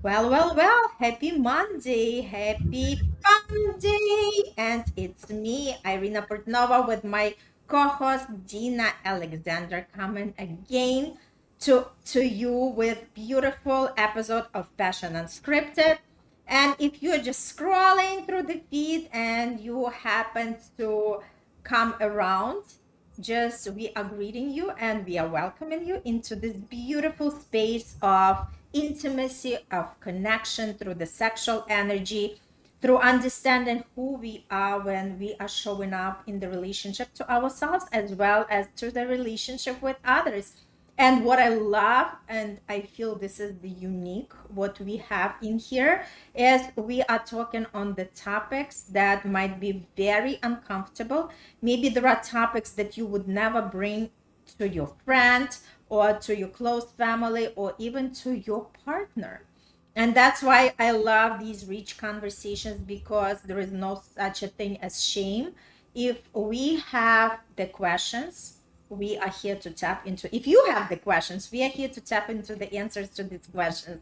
Happy Monday, happy fun day. And it's me, Irina Portnova, with my co-host Dina Alexander coming again to you with beautiful episode of Passion Unscripted. And if you're just scrolling through the feed and you happen to come around, just we are greeting you and we are welcoming you into this beautiful space of intimacy, of connection through the sexual energy, through understanding who we are when we are showing up in the relationship to ourselves as well as to the relationship with others. And what I love, and I feel this is the unique, what we have in here is we are talking on the topics that might be very uncomfortable. Maybe there are topics that you would never bring to your friend or to your close family or even to your partner. And that's why I love these rich conversations because there is no such a thing as shame. If we have the questions, we are here to tap into. If you have the questions, we are here to tap into the answers to these questions.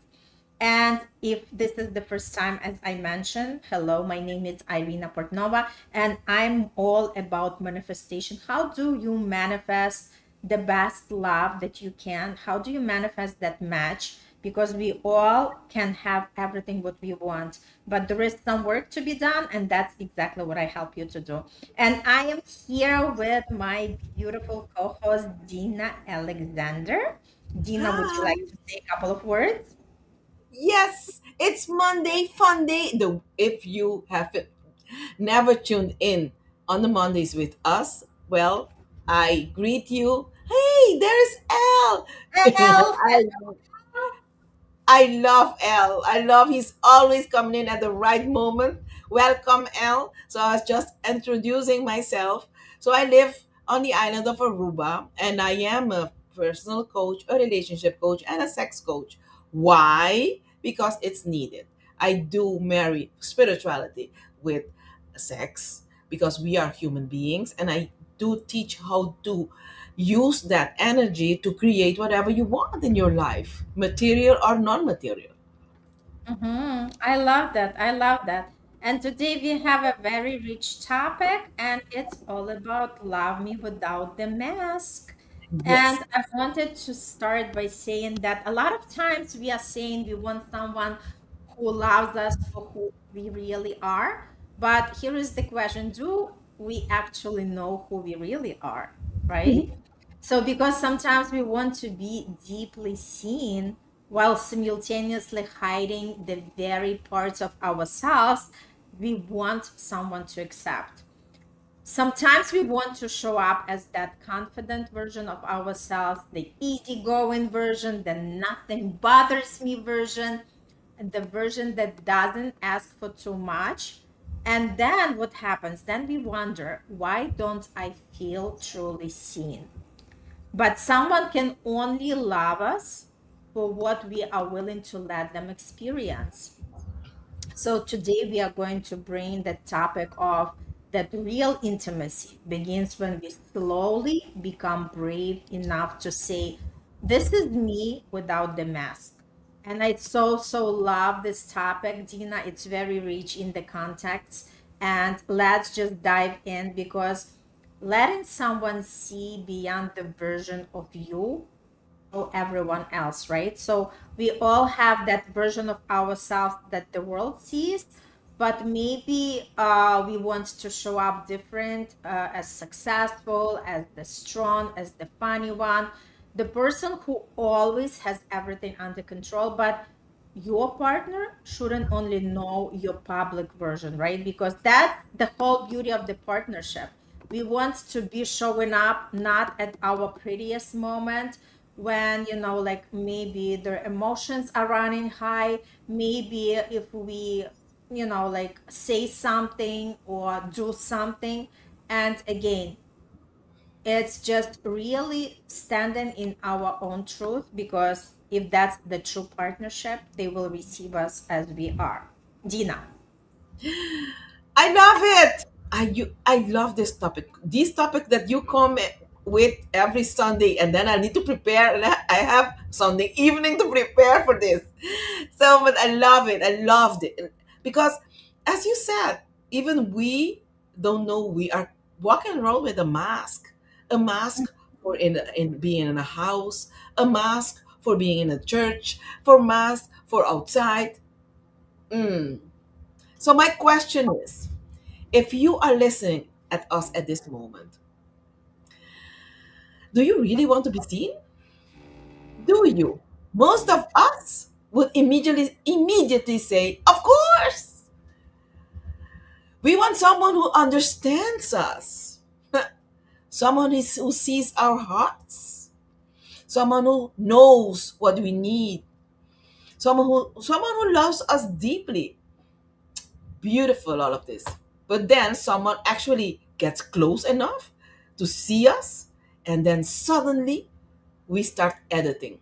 And if this is the first time, as I mentioned, hello, my name is Irina Portnova, and I'm all about manifestation. How do you manifest the best love that you can? How do you manifest that match? Because we all can have everything what we want, but there is some work to be done, and that's exactly what I help you to do. And I am here with my beautiful co-host, Dina Alexander. Dina, would you Hi. like to say a couple of words? Yes, it's Monday Fun Day. If you have never tuned in on the Mondays with us, well, I greet you. Hey, there's Elle. Elf. I I love Elle. I love he's always coming in at the right moment. Welcome, Elle. So I was just introducing myself. So I live on the island of Aruba, and I am a personal coach, a relationship coach, and a sex coach. Why? Because it's needed. I do marry spirituality with sex because we are human beings, and I do teach how to use that energy to create whatever you want in your life, material or non-material. I love that. I love that. And today we have a very rich topic, and it's all about love me without the mask. And Yes. I wanted to start by saying that a lot of times we are saying we want someone who loves us for who we really are. But here is the question: do we actually know who we really are? Right? So, because sometimes we want to be deeply seen while simultaneously hiding the very parts of ourselves we want someone to accept. Sometimes we want to show up as that confident version of ourselves, the easygoing version, the nothing bothers me version, the version that doesn't ask for too much. And then what happens? Then we wonder, why don't I feel truly seen? But someone can only love us for what we are willing to let them experience. So today we are going to bring the topic of that real intimacy begins when we slowly become brave enough to say, this is me without the mask. And I so love this topic, Dina. It's very rich in the context. And let's just dive in because letting someone see beyond the version of you or everyone else, right? So we all have that version of ourselves that the world sees, but maybe we want to show up different, as successful, as the strong, as the funny one, the person who always has everything under control. But your partner shouldn't only know your public version, right? Because that's the whole beauty of the partnership. We want to be showing up not at our prettiest moment when, like maybe their emotions are running high. Maybe if we, like say something or do something. And again, it's just really standing in our own truth because if that's the true partnership, they will receive us as we are. Dina. I love it. I love this topic. This topic that you come with every Sunday, and then I need to prepare. And I have Sunday evening to prepare for this. So, but I love it. I loved it because, as you said, even we don't know we are walking around with a mask for in being in a house, a mask for being in a church, for mask for outside. Mm. So my question is, if you are listening at us at this moment, do you really want to be seen? Do you? Most of us would immediately say, of course. We want someone who understands us, someone who sees our hearts, someone who knows what we need, someone who loves us deeply. Beautiful, all of this. But then someone actually gets close enough to see us, and then suddenly we start editing.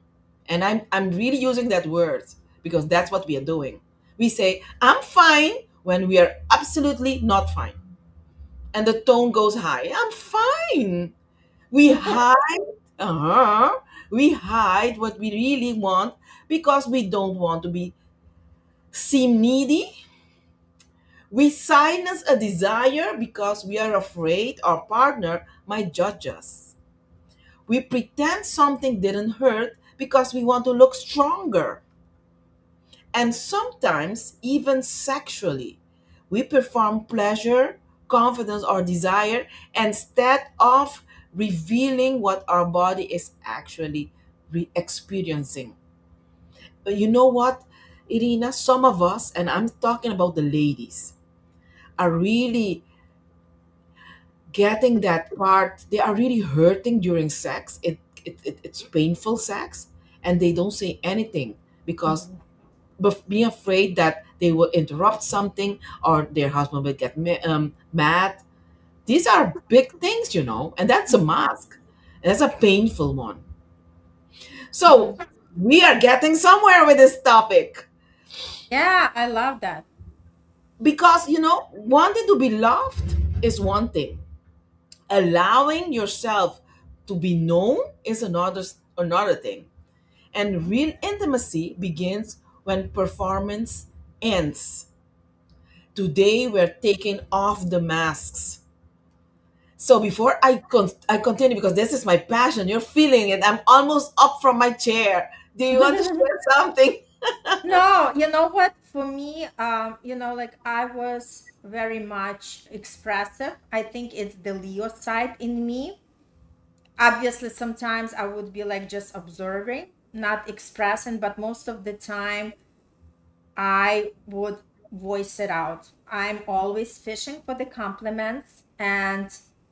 And I'm really using that word because that's what we are doing. We say, I'm fine when we are absolutely not fine. And the tone goes high. I'm fine. We hide, uh-huh, we hide what we really want because we don't want to be seem needy. We silence a desire because we are afraid our partner might judge us. We pretend something didn't hurt because we want to look stronger. And sometimes, even sexually, we perform pleasure, confidence, or desire instead of revealing what our body is actually experiencing. But you know what, Irina? Some of us, and I'm talking about the ladies, are really getting that part. They are really hurting during sex. It's painful sex, and they don't say anything because being afraid that they will interrupt something or their husband will get mad. These are big things, and that's a mask. And that's a painful one. So Mhm. we are getting somewhere with this topic Yeah, I love that. because, wanting to be loved is one thing. Allowing yourself to be known is another thing. And real intimacy begins when performance ends. Today we're taking off the masks. So before I continue, because this is my passion, you're feeling it. I'm almost up from my chair. Do you want to share something? No, you know what? For me, like I was very much expressive. I think it's the Leo side in me. Obviously, sometimes I would be like just observing, not expressing, but most of the time I would voice it out. I'm always fishing for the compliments and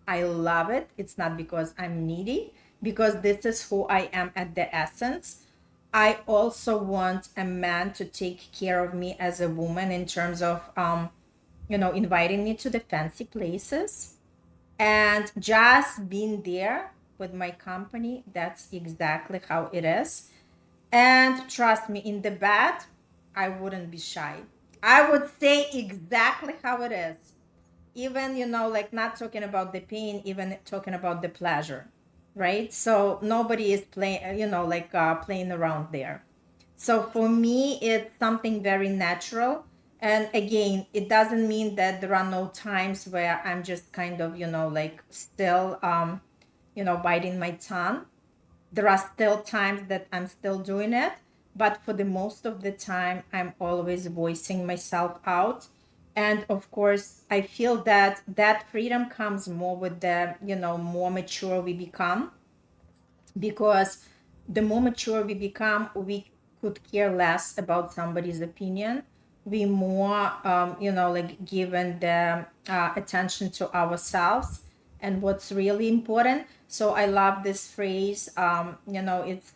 I love it. It's not because I'm needy, because this is who I am at the essence. I also want a man to take care of me as a woman in terms of inviting me to the fancy places and just being there with my company. That's exactly how it is. And trust me, in the bed, I wouldn't be shy. I would say exactly how it is. Even, like not talking about the pain, even talking about the pleasure, right? So nobody is playing, playing around there. So for me, it's something very natural. And again, it doesn't mean that there are no times where I'm just kind of, still, biting my tongue. There are still times that I'm still doing it, but for the most of the time, I'm always voicing myself out. And of course, I feel that that freedom comes more with the, more mature we become, because the more mature we become, we could care less about somebody's opinion. We more, given the attention to ourselves and what's really important. So I love this phrase. It's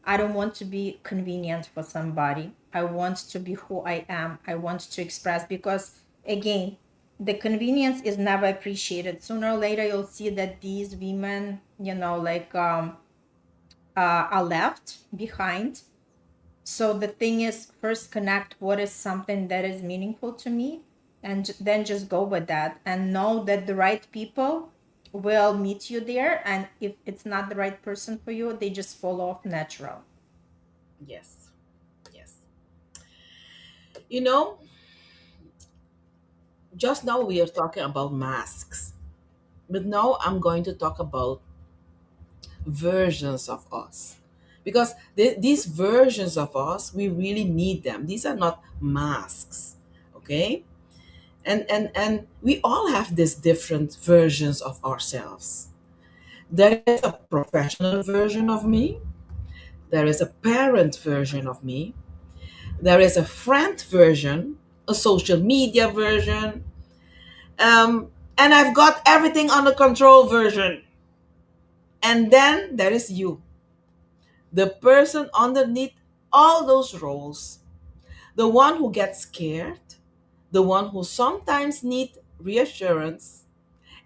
I don't want to be convenient for somebody. I want to be who I am. I want to express, because again, the convenience is never appreciated. Sooner or later, you'll see that these women, are left behind. So the thing is, first connect what is something that is meaningful to me, and then just go with that and know that the right people will meet you there. And if it's not the right person for you, they just fall off natural. Yes. Yes. You know, just now we are talking about masks, but now I'm going to talk about versions of us. Because these versions of us, we really need them. These are not masks, okay? And we all have these different versions of ourselves. There is a professional version of me. There is a parent version of me. There is a friend version, a social media version, and I've got everything under control version. And then there is you, the person underneath all those roles, the one who gets scared, the one who sometimes needs reassurance.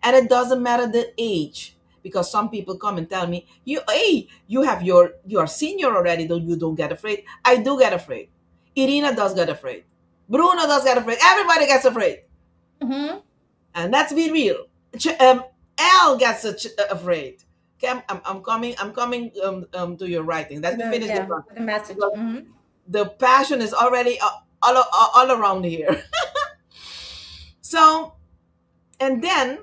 And it doesn't matter the age, because some people come and tell me, you are senior already, don't you don't get afraid. I do get afraid. Irina does get afraid. Bruno does get afraid. Everybody gets afraid. Mm-hmm. And let's be real. Al gets afraid. Okay, I'm coming to your writing. Let me finish this Yeah, one, the message. because Mm-hmm. the passion is already all around here. So, and then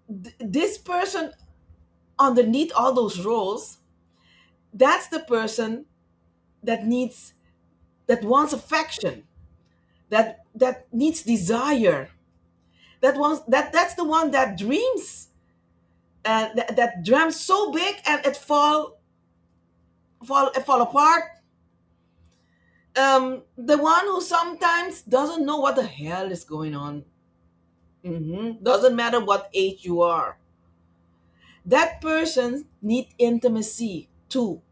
this person underneath all those roles, that's the person that needs, that wants affection, that needs desire, that's the one that dreams, that dreams so big and it fall apart. The one who sometimes doesn't know what the hell is going on. Doesn't matter what age you are, that person need intimacy too.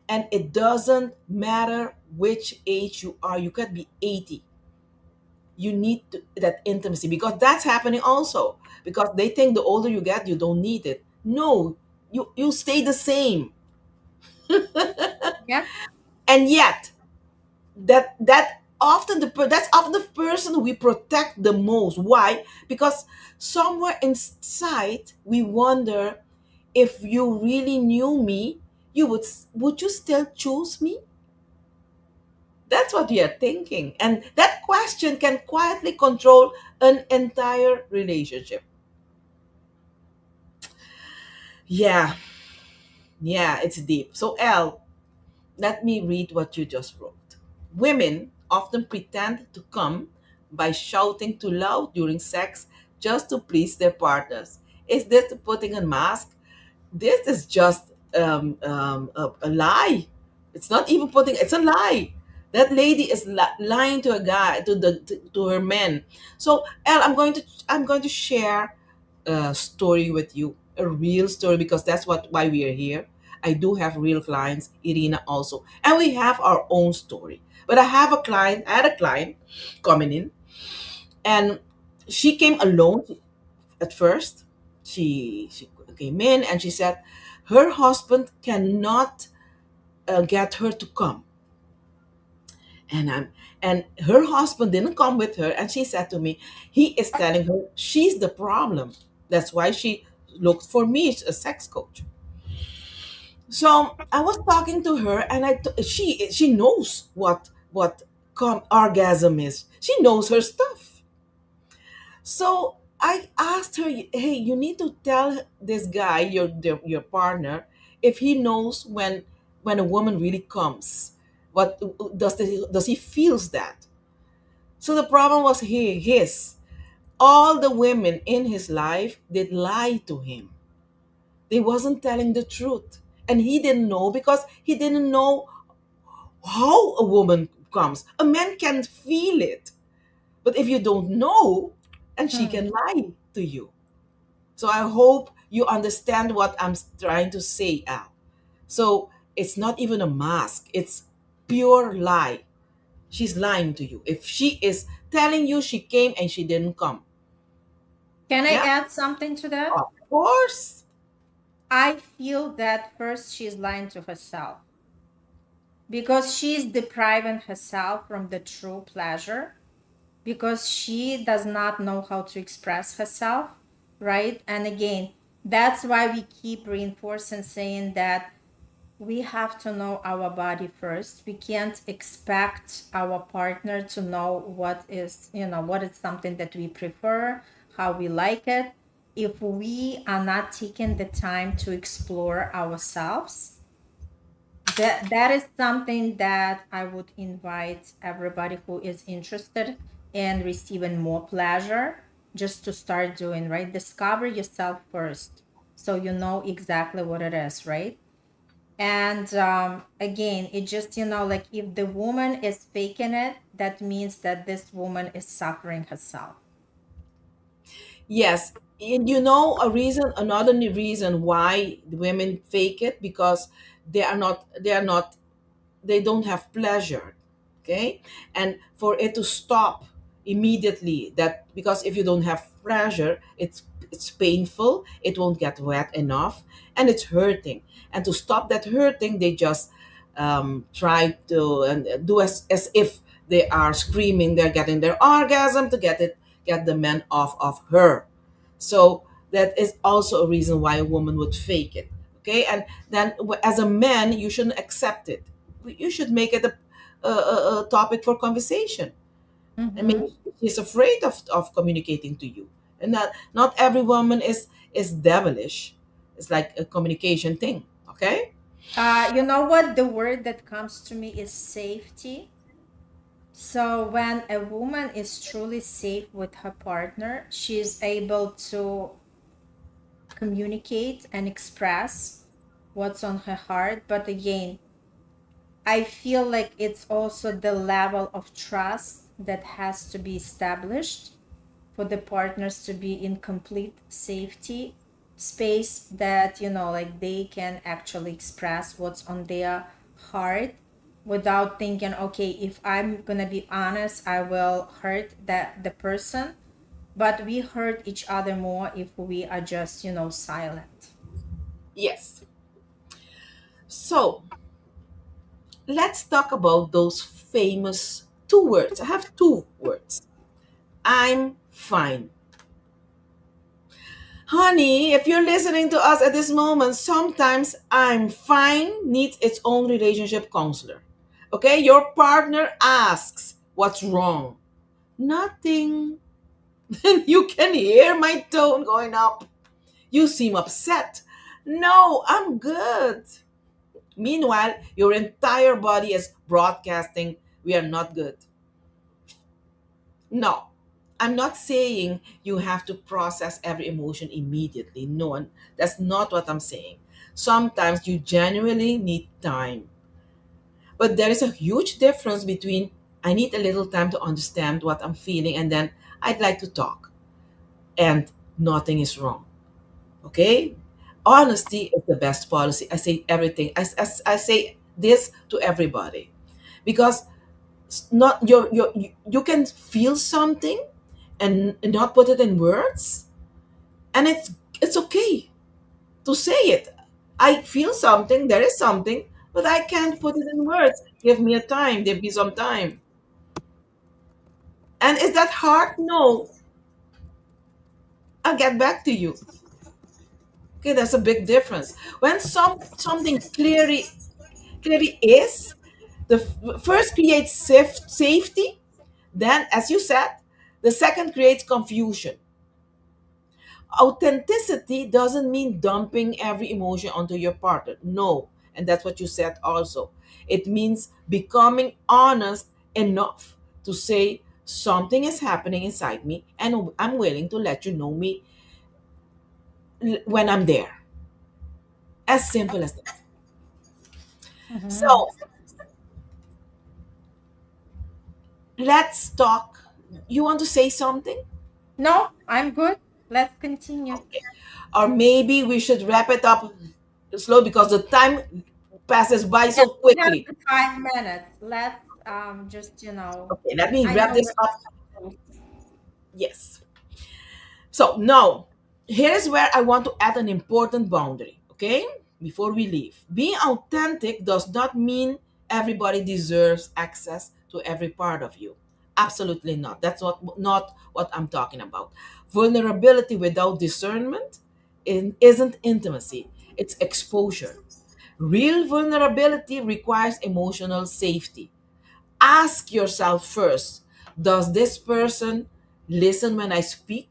And it doesn't matter which age you are. You could be 80. You need that intimacy, because that's happening also. Because they think the older you get, you don't need it. No, you stay the same. Yeah. And yet, that's often the person we protect the most. Why? Because somewhere inside we wonder, if you really knew me, would you still choose me? That's what we are thinking. And that question can quietly control an entire relationship. Yeah, yeah, it's deep. So, Elle, let me read what you just wrote. Women often pretend to come by shouting too loud during sex just to please their partners. Is this putting a mask? This is just a lie. It's not even putting. It's a lie. That lady is lying to a guy, to her men. So, Elle, I'm going to share a story with you, a real story, because that's why we are here. I do have real clients, Irina also, and we have our own story. But I had a client coming in, and she came alone at first. She came in and she said her husband cannot get her to come, and I'm and her husband didn't come with her, and she said to me, he is telling her she's the problem. That's why she looked for me as a sex coach. So I was talking to her, and she knows what orgasm is. She knows her stuff. So I asked her, "Hey, you need to tell this guy, your partner, if he knows when a woman really comes. What does he feels that?" So the problem was his. All the women in his life did lie to him. They wasn't telling the truth, and he didn't know, because he didn't know how a woman comes. A man can feel it, but if you don't know, and she Hmm. can lie to you. So I hope you understand what I'm trying to say, Al. So it's not even a mask, it's pure lie. She's lying to you. If she is telling you she came and she didn't come. Can I Yeah, add something to that? of course. I feel that first she's lying to herself because she's depriving herself from the true pleasure because she does not know how to express herself, right? And again, that's why we keep reinforcing saying that we have to know our body first. We can't expect our partner to know what is, what is something that we prefer, how we like it, if we are not taking the time to explore ourselves. That is something that I would invite everybody who is interested in receiving more pleasure just to start doing, right? Discover yourself first so you know exactly what it is, right? And again, it just, like if the woman is faking it, that means that this woman is suffering herself. Yes, and another reason why the women fake it, because they don't have pleasure. Okay, and for it to stop immediately, that because if you don't have pleasure, it's painful, it won't get wet enough, and it's hurting. And to stop that hurting, they just try to and do as if they are screaming, they're getting their orgasm to get the man off of her. So that is also a reason why a woman would fake it. Okay, and then as a man, you shouldn't accept it. You should make it a topic for conversation. I mean, Mm-hmm. she's afraid of communicating to you, and not every woman is devilish. It's like a communication thing. Okay. You know what? The word that comes to me is safety. So when a woman is truly safe with her partner, she is able to communicate and express what's on her heart. But again, I feel like it's also the level of trust that has to be established for the partners to be in complete safety space, that like they can actually express what's on their heart without thinking, okay, if I'm gonna be honest, I will hurt the person. But we hurt each other more if we are just silent. Yes. So let's talk about those famous two words. I have two words. I'm fine. Honey, if you're listening to us at this moment, sometimes I'm fine needs its own relationship counselor. Okay? Your partner asks, what's wrong? Nothing. You can hear my tone going up. You seem upset. No, I'm good. Meanwhile, your entire body is broadcasting, we are not good. No, I'm not saying you have to process every emotion immediately. No, that's not what I'm saying. Sometimes you genuinely need time. But there is a huge difference between I need a little time to understand what I'm feeling and then I'd like to talk and nothing is wrong. Okay? Honesty is the best policy. I say everything. I say this to everybody because not you can feel something and not put it in words, and it's okay to say it. I feel something, there is something, but I can't put it in words. Give me a time, give me some time. And is that hard? No. I'll get back to you. Okay, there's a big difference when something clearly is the first creates safety, then as you said, the second creates confusion. Authenticity doesn't mean dumping every emotion onto your partner. No. And that's what you said also. It means becoming honest enough to say something is happening inside me and I'm willing to let you know me when I'm there. As simple as that. Mhm. So let's talk. You want to say something? No, I'm good. Let's continue. Okay. Or maybe we should wrap it up slow because the time passes by Yeah, so we have quickly. the 5 minutes. Let's just Okay, let me I wrap know this we're up. close. Yes. So now, here is where I want to add an important boundary, okay? Before we leave. Being authentic does not mean everybody deserves access to every part of you. Absolutely not. That's not what I'm talking about. Vulnerability without discernment isn't intimacy, it's exposure. Real vulnerability requires emotional safety. Ask yourself first, does this person listen when I speak?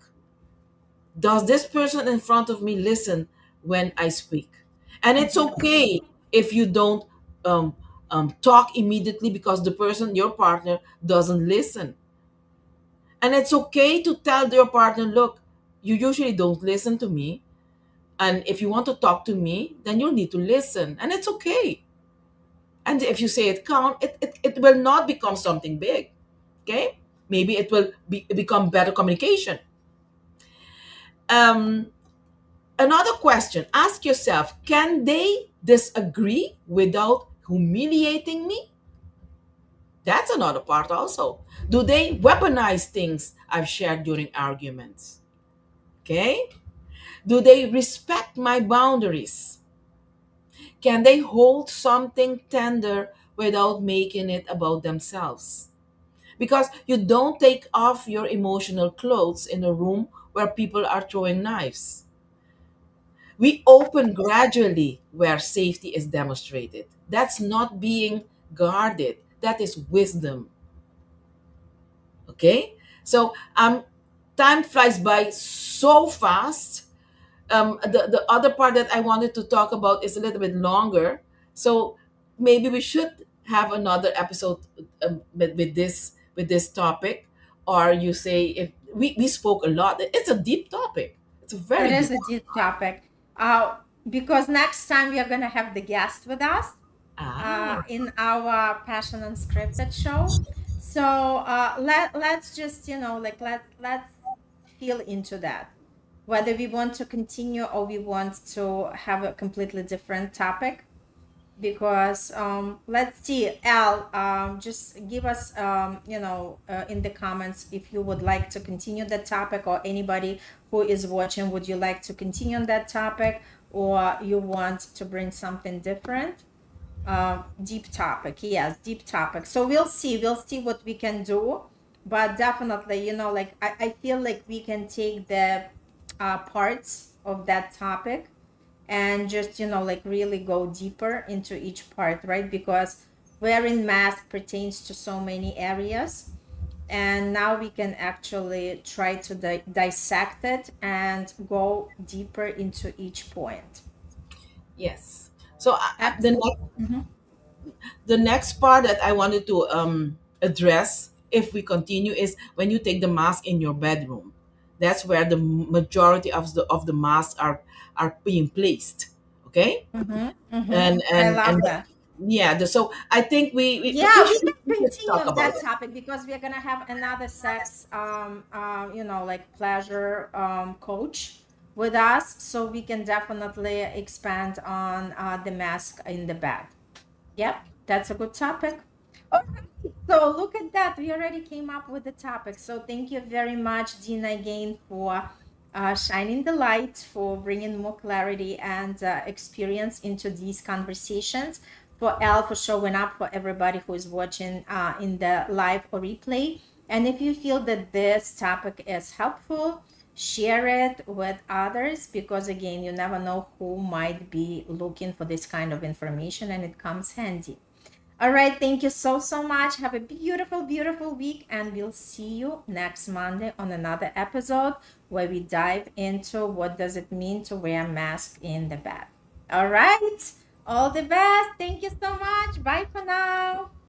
Does this person in front of me listen when I speak? And it's okay if you don't um, talk immediately because the person, your partner, doesn't listen. And it's okay to tell your partner, look, you usually don't listen to me. And if you want to talk to me, then you'll need to listen. And it's okay. And if you say it calm, it will not become something big. Okay? Maybe it will become better communication. Um, Another question, ask yourself, can they disagree without humiliating me? That's another part also. Do they weaponize things I've shared during arguments? Okay? Do they respect my boundaries? Can they hold something tender without making it about themselves? Because you don't take off your emotional clothes in a room where people are throwing knives. We open gradually where safety is demonstrated. That's not being guarded, that is wisdom. Okay? So time flies by so fast. The other part that I wanted to talk about is a little bit longer. So maybe we should have another episode with this topic. Or you say, if we spoke a lot, it's a deep topic. It's a It very is deep. a deep topic. Because next time we are going to have the guest with us Ah, in our Passion Unscripted show. So let's just, like let's feel into that. Whether we want to continue or we want to have a completely different topic. Because let's see, Al, just give us in the comments if you would like to continue that topic, or anybody who is watching, would you like to continue on that topic, or you want to bring something different? Deep topic, yes, deep topic. So we'll see what we can do. But definitely, like I feel like we can take the parts of that topic and just like really go deeper into each part, right? Because wearing mask pertains to so many areas, and now we can actually try to dissect it and go deeper into each point. yes. So the Excellent. next Mhm. the next part that I wanted to address, if we continue, is when you take the mask in your bedroom. That's where the majority of the masks are being placed. Okay, Mm-hmm. Mm-hmm. and I and love and that. yeah. So I think Yeah, we can we should continue talk on about that it. topic because we're gonna have another sex like pleasure coach with us, so we can definitely expand on the mask in the bed. Yep, that's a good topic. All right, so look at that. We already came up with the topic. So thank you very much, Dina, again for shining the light, for bringing more clarity and experience into these conversations. For Elle for showing up, for everybody who is watching in the live or replay. And if you feel that this topic is helpful, share it with others, because again, you never know who might be looking for this kind of information and it comes handy. All right, thank you so so much. Have a beautiful beautiful week, and we'll see you next Monday on another episode where we dive into what does it mean to wear a mask in the bed. All right, all the best. Thank you so much.